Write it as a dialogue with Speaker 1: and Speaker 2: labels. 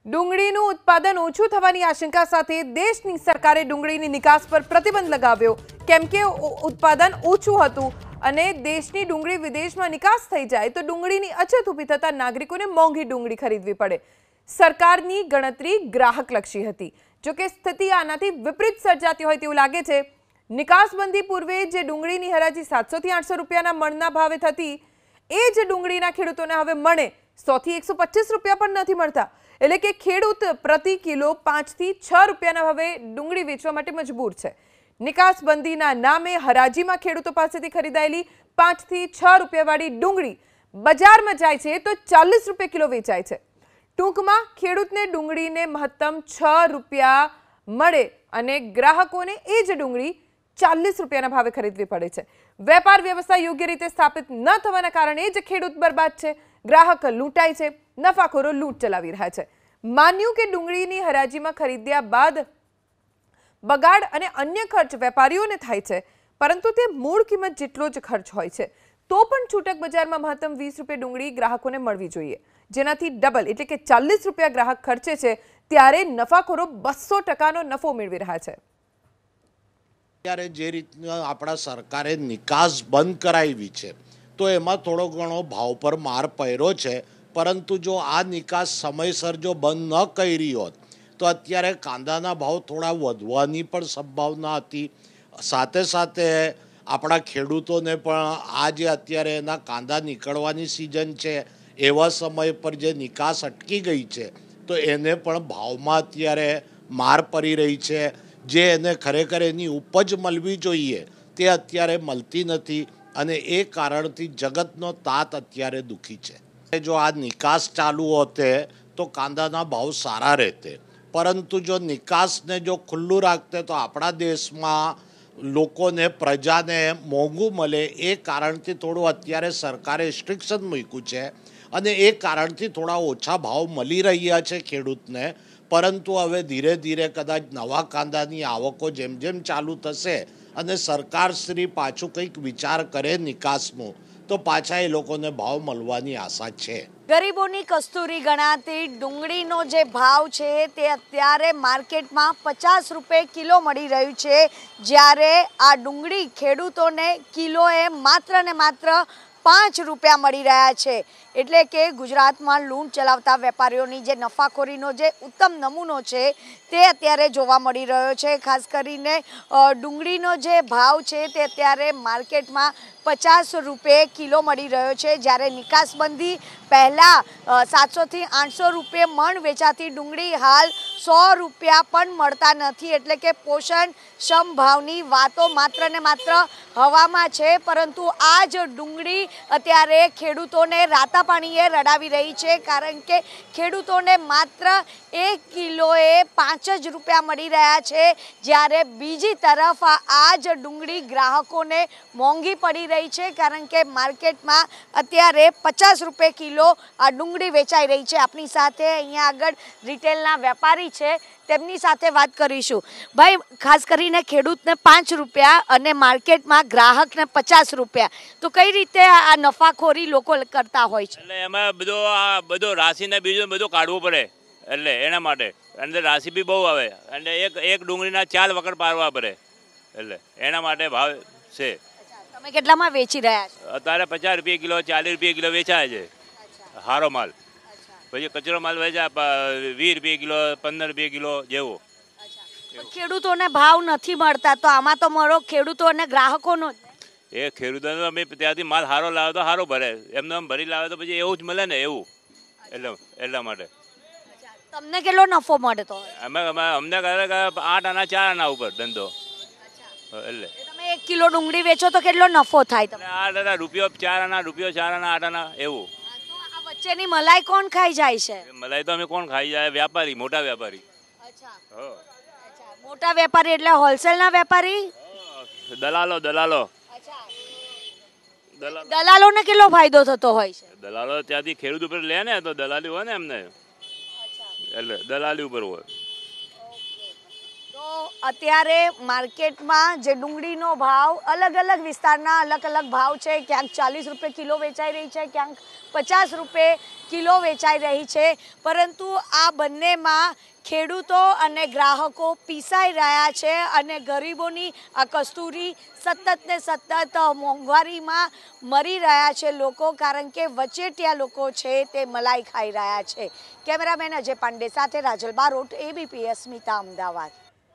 Speaker 1: ડુંગળીનું ઉત્પાદન ઓછું થવાની આશંકા સાથે દેશની સરકારે ડુંગળીની નિકાસ પર પ્રતિબંધ લગાવ્યો કેમ કે ઉત્પાદન ઓછું હતું અને દેશની ડુંગળી વિદેશમાં નિકાસ થઈ જાય તો ડુંગળીની અછત ઊભી થતા નાગરિકોને મોંઘી ડુંગળી ખરીદવી પડે। સરકારની ગણતરી ગ્રાહકલક્ષી હતી, જો કે સ્થિતિ આનાથી વિપરીત સર્જાતી હોય તેવું લાગે છે। નિકાસબંધી પૂર્વે જે ડુંગળીની હરાજી 700 થી 800 રૂપિયાના મણના ભાવે થતી, એ જ ડુંગળીના ખેડૂતોને હવે મણે 100 થી 125 રૂપિયા પણ નથી મળતા। એટલે કે ખેડૂત પ્રતિ કિલો 5 થી 6 રૂપિયાના ભાવે ડુંગળી વેચવા માટે મજબૂર છે। નિકાસબંધીના નામે હરાજીમાં ખેડૂતો પાસેથી ખરીદાયેલી 5 થી 6 રૂપિયાવાળી ડુંગળી બજારમાં જાય છે તો 40 રૂપિયા કિલો વેચાય છે। ટૂંકમાં ખેડૂતને ડુંગળીને મહત્તમ 6 રૂપિયા મળે અને ગ્રાહકોને એ જ ડુંગળી 40 રૂપિયાના ભાવે ખરીદવી પડે છે। વેપાર વ્યવસ્થા યોગ્ય રીતે સ્થાપિત ન થવાના કારણે જ ખેડૂત બરબાદ છે, ગ્રાહક લૂંટાય છે, નફાખોરો લૂંટ ચલાવી રહ્યા છે। માન્યું કે ડુંગળીની હરાજીમાં ખરીદ્યા બાદ બગાડ અને અન્ય ખર્ચ વેપારીઓને થાય છે, પરંતુ તે મૂળ કિંમત જેટલો જ ખર્ચ હોય છે। તો પણ છૂટક બજારમાં મહત્તમ 20 રૂપિયા ડુંગળી ગ્રાહકોને મળવી જોઈએ, જેનાથી ડબલ એટલે કે 40 રૂપિયા ગ્રાહક ખર્ચે છે, ત્યારે નફાખોરો 200% નફો મેળવી રહ્યા છે।
Speaker 2: ત્યારે જે રીતના આપણા સરકારે નિકાસ બંધ કરાવી છે તો એમાં થોડો ઘણો ભાવ પર માર પડ્યો છે, પરંતુ જો આ નિકાસ સમયસર જો બંધ ન કરી હોત તો અત્યારે કાંદાના ભાવ થોડા વધવાની પણ સંભાવના હતી। સાથે સાથે આપણા ખેડૂતોને પણ આ જે અત્યારે એના કાંદા નીકળવાની સિઝન છે એવા સમય પર જે નિકાસ અટકી ગઈ છે તો એને પણ ભાવમાં અત્યારે માર પડી રહી છે। જે એને ખરેખર એની ઉપજ મળવી જોઈએ તે અત્યારે મળતી નથી અને એ કારણથી જગતનો તાત અત્યારે દુઃખી છે। જો આ નિકાસ ચાલુ હોતે તો કાંદાના ભાવ સારા રહેતે, પરંતુ જો નિકાસને જો ખુલ્લું રાખતે તો આપણા દેશમાં લોકોને પ્રજાને મોંઘું મળે, એ કારણથી થોડું અત્યારે સરકારે રિસ્ટ્રિક્શન મૂક્યું છે અને એ કારણથી થોડા ઓછા ભાવ મળી રહ્યા છે ખેડૂતને। પરંતુ હવે ધીરે ધીરે કદાચ નવા કાંદાની આવકો જેમ જેમ ચાલુ થશે અને સરકારશ્રી પાછું કંઈક વિચાર કરે નિકાસનું તો પાછા એ લોકોને ભાવ મળવાની આશા છે।
Speaker 3: ગરીબોની કસ્તુરી ગણાતી ડુંગળીનો જે ભાવ છે તે અત્યારે માર્કેટમાં 50 રૂપિયા કિલો મળી રહ્યું છે, જ્યારે આ ડુંગળી ખેડૂતોને કિલોએ માત્ર ને માત્ર 5 રૂપિયા મળી રહ્યા છે। એટલે કે ગુજરાતમાં લૂંટ ચલાવતા વેપારીઓની જે નફાખોરીનો જે ઉત્તમ નમૂનો છે તે અત્યારે જોવા મળી રહ્યો છે। ખાસ કરીને ડુંગળીનો જે ભાવ છે તે અત્યારે માર્કેટમાં 50 રૂપિયા કિલો મળી રહ્યો છે, જ્યારે નિકાસબંધી પહેલાં 700 થી 800 રૂપિયા મણ વેચાતી ડુંગળી હાલ 100 રૂપિયા પણ મળતા નથી। એટલે કે પોષણ સમભાવની વાતો માત્ર ને માત્ર હવામાં છે, પરંતુ આ જ ડુંગળી અત્યારે ખેડૂતોને રાતા પાણીએ રડાવી રહી છે, કારણ કે ખેડૂતોને માત્ર 1 કિલોએ 5 જ રૂપિયા મળી રહ્યા છે, જ્યારે બીજી તરફ આ જ ડુંગળી ગ્રાહકોને મોંઘી પડી રહી છે, કારણ કે માર્કેટમાં અત્યારે 50 રૂપિયા કિલો આ ડુંગળી વેચાઈ રહી છે। આપણી સાથે અહીંયા આગળ રિટેલના વેપારી છે, તેમની સાથે વાત કરીશું। ભાઈ, ખાસ કરીને ખેડૂતને 5 રૂપિયા અને માર્કેટમાં ગ્રાહકને 50 રૂપિયા, તો કઈ રીતે આ નફાખોરી લોકો કરતા હોય છે?
Speaker 4: એટલે એમાં બધો રાશિને બીજું બધું કાઢવું પડે, એટલે એના માટે અંદર રાશિ બી બહુ આવે અને એક ડુંગળીના 4 વખત પારવા પડે, એટલે એના માટે ભાવ છે।
Speaker 3: તમે કેટલામાં વેચી રહ્યા છો?
Speaker 4: અત્યારે 50 રૂપિયા કિલો, 40 રૂપિયા કિલો વેચાય છે સારો માલ। પછી કચરો માલ વેચાય 20 રૂપિયા કિલો, 15 રૂપિયા કિલો જેવો।
Speaker 3: ખેડૂતોને ભાવ નથી મળતા, તો આમાં તો મારો ખેડૂતો અને ગ્રાહકોનો
Speaker 4: એ ખેડૂતોને અમે ત્યાંથી માલ સારો લાવે તો સારો ભરે, એમને આમ ભરી લાવે તો પછી એવું જ મળે ને એવું, એટલા માટે।
Speaker 3: તમને કેટલો નફો મળે? તો
Speaker 4: અમને 8 આના 4 આના ઉપર ધંધો, એટલે
Speaker 3: તમે 1 કિલો ડુંગળી વેચો તો કેટલો નફો થાય તમને?
Speaker 4: 8 આના રૂપિયો 4 આના, રૂપિયો 4 આના 8 આના એવું।
Speaker 3: આ વચ્ચેની મલાઈ કોણ ખાઈ જાય છે?
Speaker 4: મલાઈ તો અમે કોણ ખાઈ જાય? વેપારી, મોટા વેપારી।
Speaker 3: મોટા વેપારી એટલે હોલસેલના વેપારી?
Speaker 4: દલાલો
Speaker 3: દલાલોને કેટલો ફાયદો થતો હોય છે?
Speaker 4: દલાલો ત્યાંથી ખેડૂત ઉપર લે ને, તો દલાલી હોય ને એમને, એટલે દલાલી ઉપર હોય।
Speaker 3: તો અત્યારે માર્કેટમાં જે ડુંગળીનો ભાવ અલગ અલગ વિસ્તારના અલગ અલગ ભાવ છે, ક્યાંક 40 રૂપિયા કિલો વેચાઈ રહી છે, ક્યાંક 50 રૂપિયા કિલો વેચાઈ રહી છે, પરંતુ આ બંનેમાં ખેડૂતો અને ગ્રાહકો પીસાઈ રહ્યા છે અને ગરીબોની આ કસ્તુરી સતત ને સતત મોંઘવારીમાં મરી રહ્યા છે લોકો, કારણ કે વચેટિયા લોકો છે તે મલાઈ ખાઈ રહ્યા છે. કેમેરામેન અજય પાંડે સાથે રાજલ બારોટ, ABP અસ્મિતા, અમદાવાદ.